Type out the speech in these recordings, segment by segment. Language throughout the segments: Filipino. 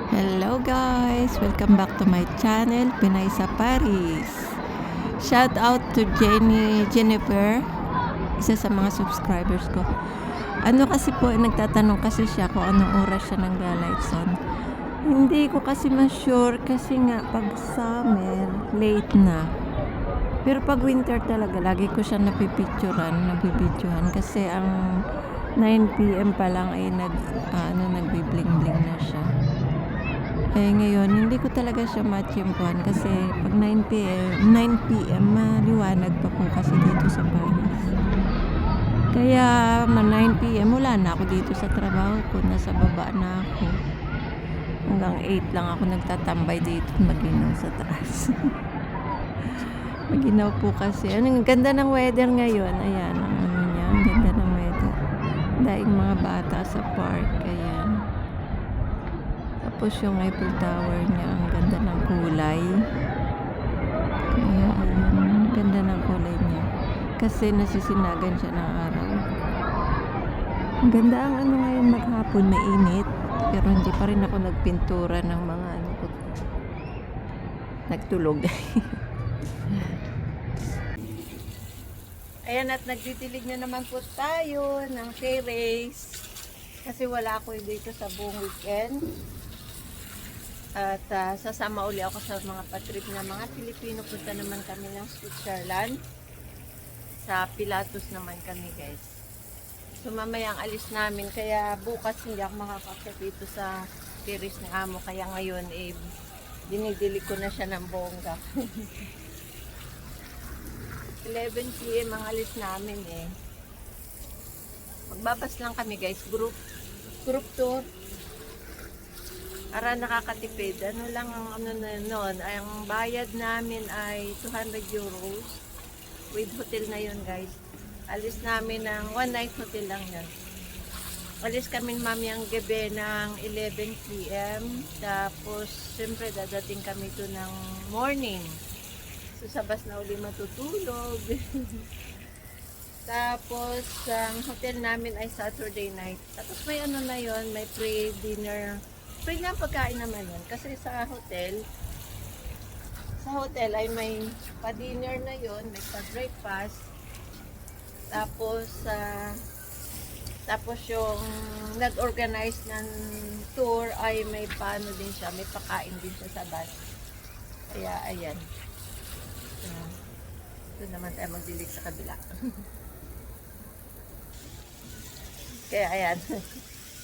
Hello guys! Welcome back to my channel, Pinay sa Paris. Shout out to Jennifer, isa sa mga subscribers ko. Ano kasi po, nagtatanong kasi siya kung anong oras siya nagla-lights on. Hindi ko kasi ma-sure kasi nga pag summer, late na. Pero pag winter talaga, lagi ko siya nabibidyohan kasi ang 9 PM pa lang ay nagbibling-bling na siya. Eh ngayon, hindi ko talaga siya matsyempuhan kasi pag 9 PM, maliwanag pa po kasi dito sa Paris. Kaya 9 PM, wala na ako dito sa trabaho ko. Nasa baba na ako. Hanggang 8 lang ako nagtatambay dito, Maginaw sa taas. Maginaw po kasi. Ang ganda ng weather ngayon. Ayan, ang ano niya. Ang ganda ng weather. Daing mga bata sa park. Ayan. Tapos yung Eiffel Tower niya, ang ganda ng kulay. Kaya ayun, ang ganda ng kulay niya. Kasi nasisinagan siya ng araw. Ang ganda ang ano ngayon maghapon, mainit. Pero hindi pa rin ako nagpintura ng mga ano ko. Nagtulog. Ayan, at nagtitilig na naman po tayo ng terrace. Kasi wala ako dito sa buong weekend. At sasama uli ako sa mga patrip na mga Pilipino. Punta naman kami ng Switzerland. Sa Pilatus naman kami, guys. So mamaya ang alis namin. Kaya bukas hindi ako makakakit dito sa terrace ng amo. Kaya ngayon dinidilig ko na siya ng bongga. 11 PM ang alis namin eh. Magbabas lang kami, guys. Group tour. Para nakakatipid. Ano lang ang ano na noon, ang bayad namin ay 200 euros with hotel na yun, guys. Alis namin ng one night hotel lang yan. Alis kami mamayang gabi ng 11 PM. Tapos siyempre dadating kami to ng morning. So sa bus na uli matutulog. Tapos ang hotel namin ay Saturday night. Tapos may ano na yon, may pre-dinner. Free lang pagkain naman yun. Kasi sa hotel ay may pa-dinner na yon, may pa-breakfast. Tapos yung nag-organize ng tour ay may paano din siya, may pakain din siya sa bus. Kaya ayan. Doon naman tayo magdilig sa kabila. Kaya ayan.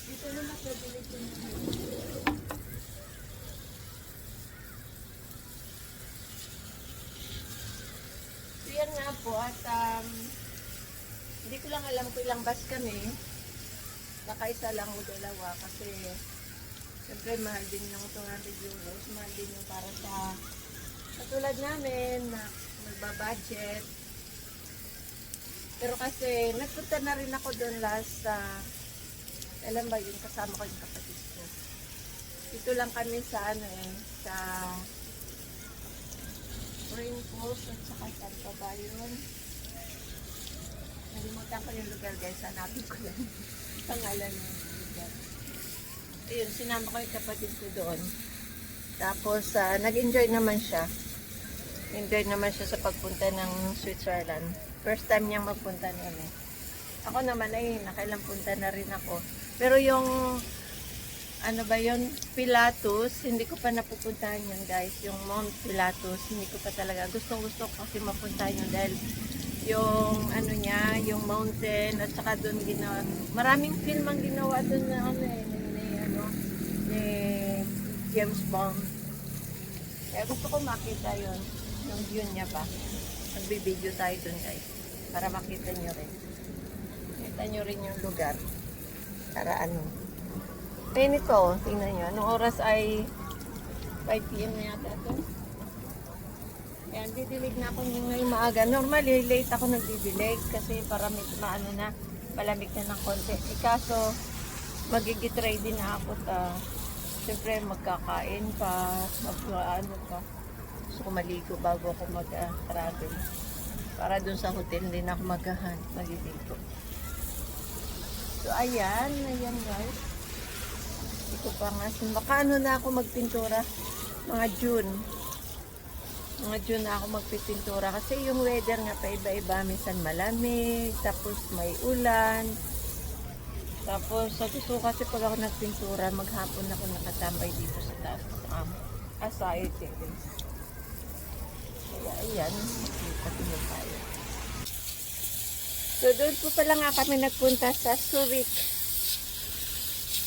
Dito naman magdilig sa so yan nga po at hindi ko lang alam kung ilang bus kami. Nakaisa lang o dalawa kasi siyempre mahal din yung 200 euros. Mahal din yung para sa katulad namin na magbabudget. Pero kasi nagpunta na rin ako doon last alam ba yun, kasama ko yung kapatid ko. Dito lang kami sa sa Rainforest at saka saan pa ba yun? Nalimutan ko yung lugar, guys. Hanapin ko lang pangalan ng lugar. Ayun, sinama ko yung kapatid ko doon. Tapos nag-enjoy naman siya. Enjoy naman siya sa pagpunta ng Switzerland. First time niyang magpunta noon eh. Ako naman ay nakailang punta na rin ako. Pero yung ano ba yun, Pilatus, hindi ko pa napupuntahan yun, guys. Yung Mount Pilatus, hindi ko pa talaga. Gustong-gusto ko kasi mapuntahan yun dahil yung ano niya, yung mountain at saka doon maraming film ang ginawa doon na ni James Bond. Kaya gusto ko makita yun, yung view niya ba. Magbibideo tayo doon, guys, para makita nyo rin. Makita nyo rin yung lugar. Para ano. Kaya nito, tingnan nyo. Anong oras ay 5 PM na yata ito. Ayan, didilig na ako ngayong maaga. Normally, late ako nagdidilig kasi para maano na, malamig na ng konti. Kaso, magigit ready na ako. Siyempre, magkakain pa, mag-ano pa. Gusto ko maligo bago ako mag-travel. Para dun sa hotel, hindi na ako magliligo. So, ayan guys. ko pa nga. Makaano na ako magpintura? Mga June. Mga June na ako magpipintura. Kasi yung weather nga pa iba-iba. Minsan malamig. Tapos may ulan. Tapos sa gusto kasi pag ako nagpintura, maghapon ako nakatambay dito sa taas. Sa terrace. Kaya ayan. Magpapinod tayo. So doon po pala nga kami nagpunta sa Zurich.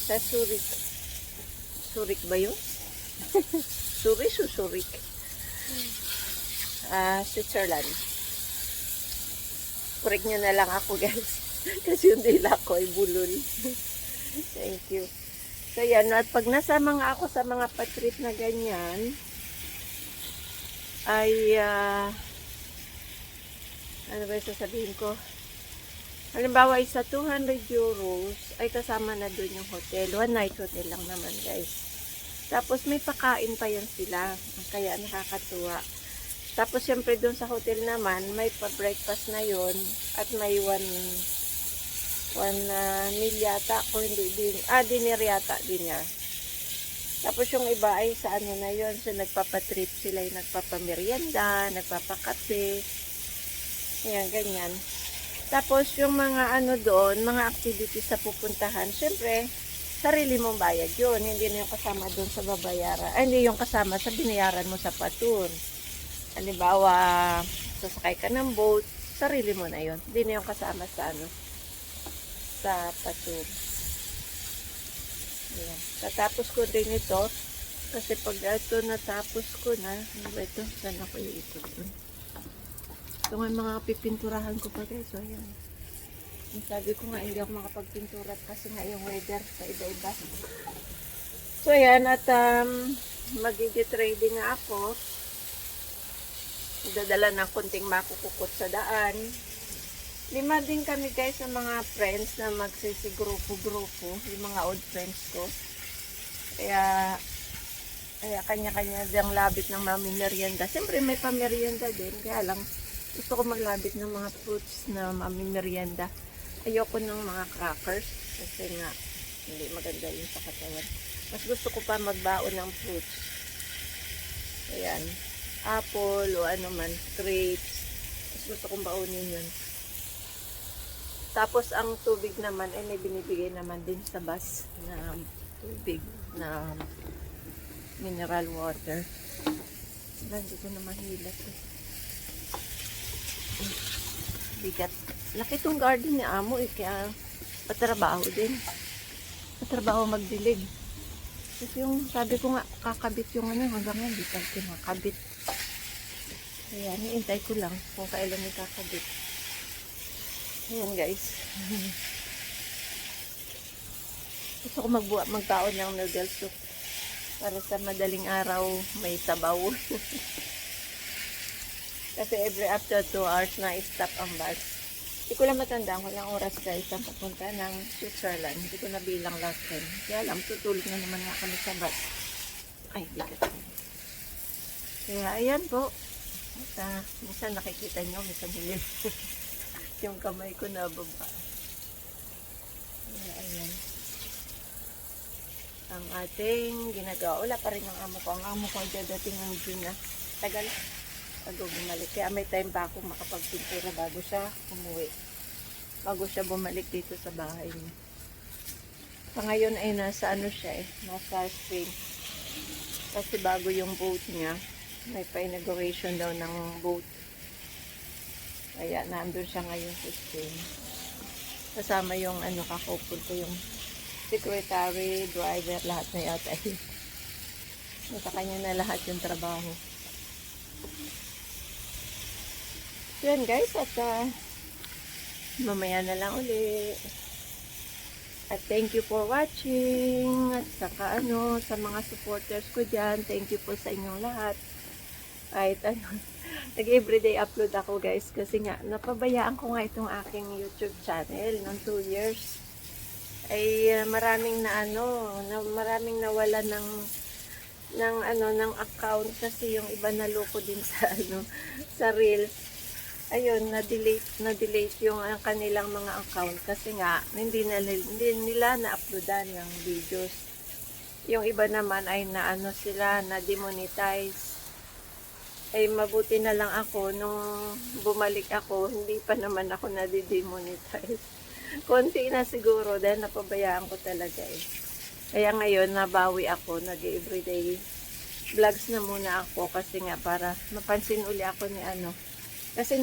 Sa Zurich. Zurich ba yun? Zurich o Zurich? Switzerland. Correct nyo na lang ako guys. Kasi yung dila ko ay bulol. Thank you. So yan, at pag nasama nga ako sa mga patrip na ganyan, ay, ano ba yung sasabihin ko? Halimbawa, isa 200 euros ay kasama na doon yung hotel. One night hotel lang naman, guys. Tapos, may pakain pa yan sila. Kaya nakakatuwa. Tapos, syempre, doon sa hotel naman, may pa-breakfast na yon at may one meal yata. Kung hindi, dinner yata, dinner. Tapos, yung iba ay sa ano na yon. So, nagpapatrip sila yung nagpapamerienda, nagpapakape. Ayan, ganyan. Tapos, yung mga ano doon, mga activities sa pupuntahan, syempre, sarili mong bayad yun. Hindi na yung kasama doon sa babayaran. Ay, hindi yung kasama sa binayaran mo sa patur. Halimbawa, sasakay ka ng boat, sarili mo na yun. Hindi na yung kasama sa ano, sa patur. Ayan. Tatapos ko din ito, kasi pag ito natapos ko na, ano ba ito? Saan ako iikot doon? Ito nga mga pipinturahan ko pa guys. So, ayan. Sabi ko nga, hindi ako makapagpintura kasi nga yung weather sa iba-iba. So, ayan. At magigit-ready nga ako. Dadala ng kunting makukukot sa daan. 5 din kami guys ng mga friends na magsisigrupo-grupo. Yung mga old friends ko. Kaya kanya-kanya diyang labit ng mga merienda. Siyempre may pamerienda din. Kaya lang, gusto ko maglabit ng mga fruits na merienda. Ayoko ng mga crackers kasi nga hindi maganda yun sa katawan. Mas gusto ko pa magbaon ng fruits. Ayan. Apple o ano man, grapes. Mas gusto kong baunin yun. Tapos ang tubig naman ay may binibigay naman din sa bus na tubig na mineral water. Hindi ko na mahilat eh. Bigat. Laki itong garden ni Amo eh, kaya patrabaho din. Patrabaho magdilig. Kasi yung sabi ko nga, kakabit yung ano, hanggang nga, di pa kinakabit. Kaya, niintay ko lang kung kailan may kakabit. Ayan guys. Gusto ko magbaon ng noodle soup. Para sa madaling araw, may sabaw. Kasi every after 2 hours na stop ang bus. Hindi ko lang matandaan kung ilang oras guys ang papunta ng Switzerland. Hindi ko nabilang last time. Kaya lang, tutulog na naman nga kami sa bus. Ay, bigat. Kaya ayan po. Minsan nakikita nyo, minsan hindi. Yung kamay ko na baba. Kaya ayan. Ang ating ginagawa. Wala pa rin ang amo ko. Ang amo ko dadating ng June na. Tagal. Bago bumalik. Kaya may time pa ako makapagpintura bago siya umuwi. Bago siya bumalik dito sa bahay niya. Pa ngayon ay nasa ano siya eh. Nasa spring. Kasi bago yung boat niya. May pa-inauguration daw ng boat. Kaya nandun siya ngayon sa spring. Kasama yung ano kakupul ko yung secretary, driver, lahat na yata eh. Nasa kanya na lahat yung trabaho. So yan guys, at mamaya na lang uli. At thank you for watching. At saka ano, sa mga supporters ko dyan, thank you po sa inyong lahat. Kahit ano, nag-everyday upload ako guys. Kasi nga, napabayaan ko nga itong aking YouTube channel noong 2 years. Ay maraming na ano, maraming nawala ng account kasi yung iba naloko din sa ano, sa Reels. Ayun, na-delete yung kanilang mga account kasi nga hindi nila na-uploadan yung videos. Yung iba naman ay naano sila, na demonetize. Ay mabuti na lang ako, nung bumalik ako, hindi pa naman ako nadidemonetize. Konti na siguro dahil napabayaan ko talaga eh. Kaya ngayon, nabawi ako, nag-everyday vlogs na muna ako kasi nga para mapansin uli ako ni ano. Kasi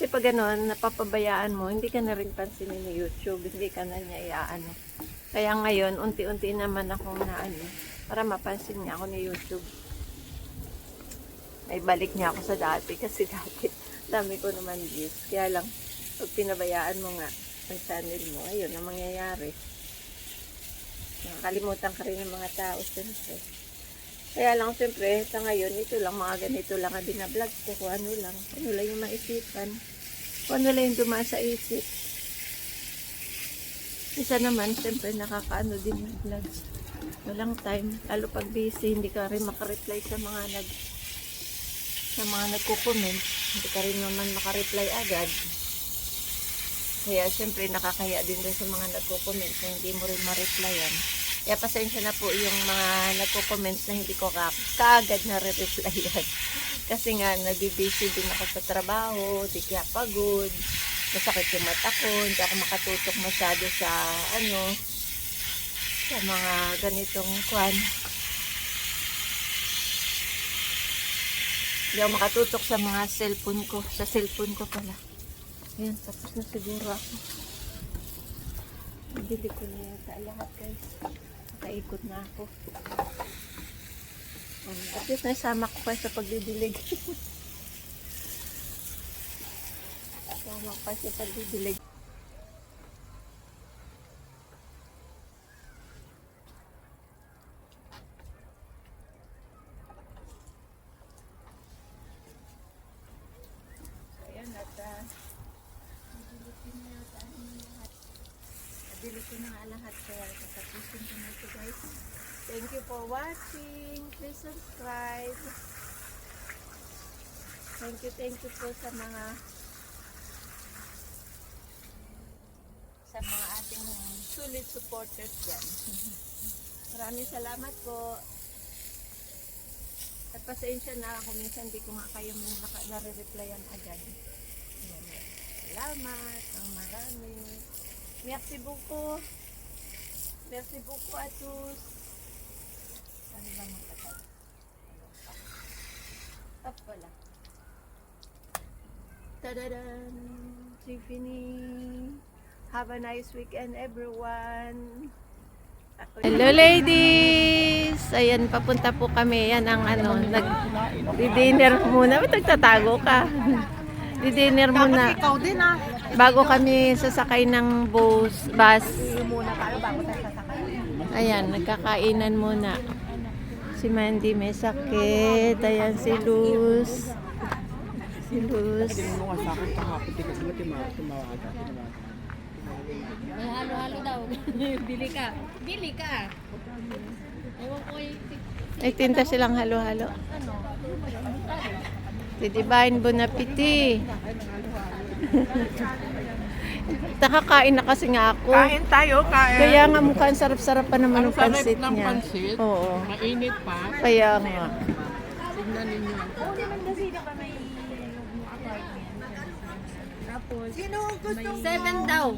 pag gano'n, napapabayaan mo, hindi ka na rin pansinin ni YouTube, hindi ka na niya iaano. Kaya ngayon, unti-unti naman akong naano, para mapansin niya ako ni YouTube. Ay balik niya ako sa dati kasi dati dami ko naman views. Kaya lang, pag pinabayaan mo nga ang channel mo, ayun ang mangyayari. Nakakalimutan ka rin ng mga tao, siyempre. Kaya lang, siyempre, sa ngayon, ito lang, mga ganito lang ang binablog ko, kung ano lang yung maisipan, kung ano lang yung dumaan sa isip. Isa naman, siyempre, nakakaano din yung vlogs. Walang time, lalo pag busy, hindi ka rin makareply sa mga nagko-comment, hindi ka rin naman makareply agad. Kaya, siyempre, nakakaya din rin sa mga nagko-comment na hindi mo rin ma-replyan. Kaya pasensya na po yung mga nagko-comment na hindi ko kaagad na re-replyan. Kasi nga, nabibisi din ako sa trabaho, di kaya pagod, masakit yung mata ko, hindi ako makatutok masyado sa sa mga ganitong kwan. Hindi ako makatutok sa mga cellphone ko, sa cellphone ko pala. Ayan, tapos na siguro ako. Bili ko na yata lahat guys. Nakaikot na ako. At least naisama ko pa sa pagdidilig. Sama ko pa sa pagdidilig. Ayan, at nabili ko na nga lahat, kaya tatapusin ko na ito guys. Thank you for watching. Please subscribe. Thank you po sa mga ating solid supporters dyan. Maraming salamat po. At pasensya na kung minsan di ko nga kayo nare-replyan agad. Salamat ang marami. Merci beaucoup. Merci beaucoup à tous. Ano ba magkatay? Up pala. Tadadan! Tiffany! Have a nice weekend everyone! Hello ladies! Ayan, papunta po kami. Yan ang nag-dinner muna. Ba't nagtatago ka? Di-dinner muna. Ikaw din ah. Bago kami sasakay ng bus. Muna tayo bago tayo sasakay. Ayan, nagkakainan muna. Si Mandy may sakit. Ayan si Luz. Si Luz. May halo-halo daw. Bili ka. Bili ka. Ewan ko yung... Ay, tinta silang halo-halo. Si Divine Bon Appetit. Nakakain na kasi nga ako. Kain tayo, kain. Kaya nga mukhang sarap-sarap pa naman Ang ng sarap pansit ng niya. pansit. Oo. Mainit pa. Kaya nga. Tignan ninyo. Sino gusto mo? 7 daw.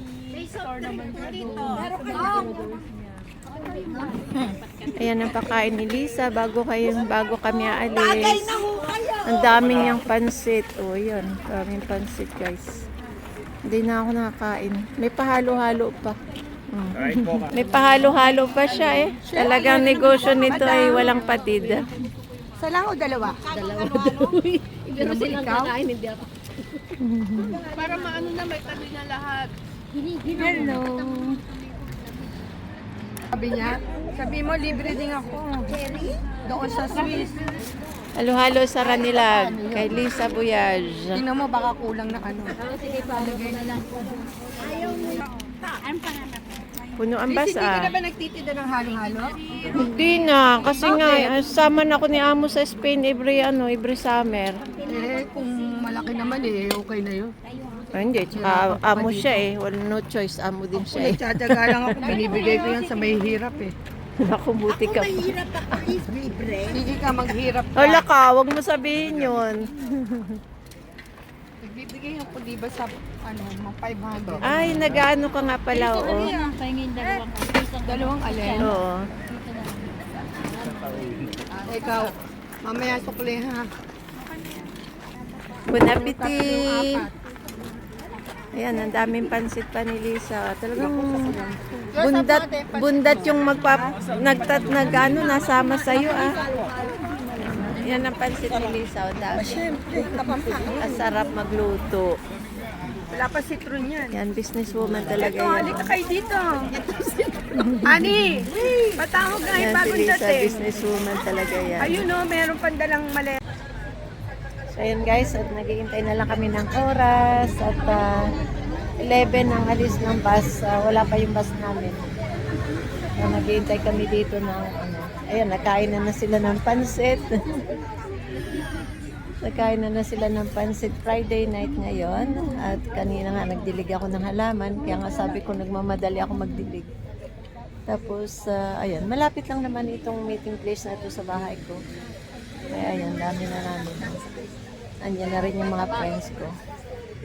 Ayan ang pakain ni Lisa bago kami aalis. Ang daming niyang pansit. Oh, yun. Daming pansit, guys. Hindi na ako nakakain. May pahalo-halo pa. May pahalo-halo pa siya eh. Talagang negosyo nito ay walang patid. Sa lang o dalawa? Dalawa. Pero silang kakain, hindi ako. Para maano na, may tabi na lahat. Hello. Sabi mo, libre din ako. Doon sa Swiss. Halo-halo sa Ranilag. Kay Lisa Voyage. Tingnan mo, baka kulang na ano. Sige, palagay na lang. Ayaw mo. Puno ang Hindi ka na basa. ba nagtitida ng halo-halo? Hindi na. Kasi nga, sama na ako ni Amo sa Spain every summer. Kung malaki naman okay na yun. Hindi, tsaka amo siya eh. Wala no choice, amo din siya eh. Nagtsatsaga lang ako, binibigay ko yan sa may hirap Naku, buti ka pa. Mahirap ako, please, libre. Sige ka, maghirap ka. Wala ka, wag mo sabihin yun. Nagbibigay ako, di ba, sa, mga 500. Ay, nag-ano ka nga pala, oo. Pahingin dalawang isang Dalawang alin? Oo. Dito na. Ikaw, mamaya sukli, ha? Bon appetit! Ayan, ang daming pansit pa ni Lisa. Talagang bundat yung nag-ano, nasama sa'yo, ah. Yan ang pansit ni Lisa. Ang dami. Ang sarap magluto. Wala pa citron yan. Yan, businesswoman talaga Ito, yan. halika kayo dito. Ani, patawag na Yan yung si bagong Lisa, dating. businesswoman talaga yan. Ayun o, meron pandalang mali. So ayan guys, at naghihintay na lang kami ng oras at 11 ang alis ng bus. Wala pa yung bus namin. So, naghihintay kami dito ng ayan, nakain na sila ng pansit. Nakain na sila ng pansit Friday night ngayon. At kanina nga nagdilig ako ng halaman, kaya nga sabi ko nagmamadali ako magdilig. Tapos ayan, malapit lang naman itong meeting place na ito sa bahay ko. Kaya ayan, dami na namin. Andiyan na rin yung mga friends ko.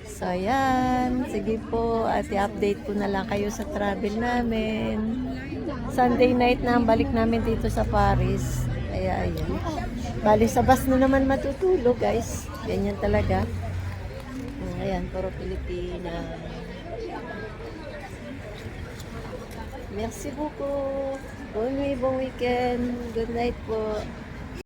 So, ayan. Sige po. At i-update ko na lang kayo sa travel namin. Sunday night na ang balik namin dito sa Paris. Kaya, ayan. Bali, sa bus na naman matutulog, guys. Ganyan talaga. Ayan, puro Pilipina. Merci beaucoup. Bon weekend. Good night po.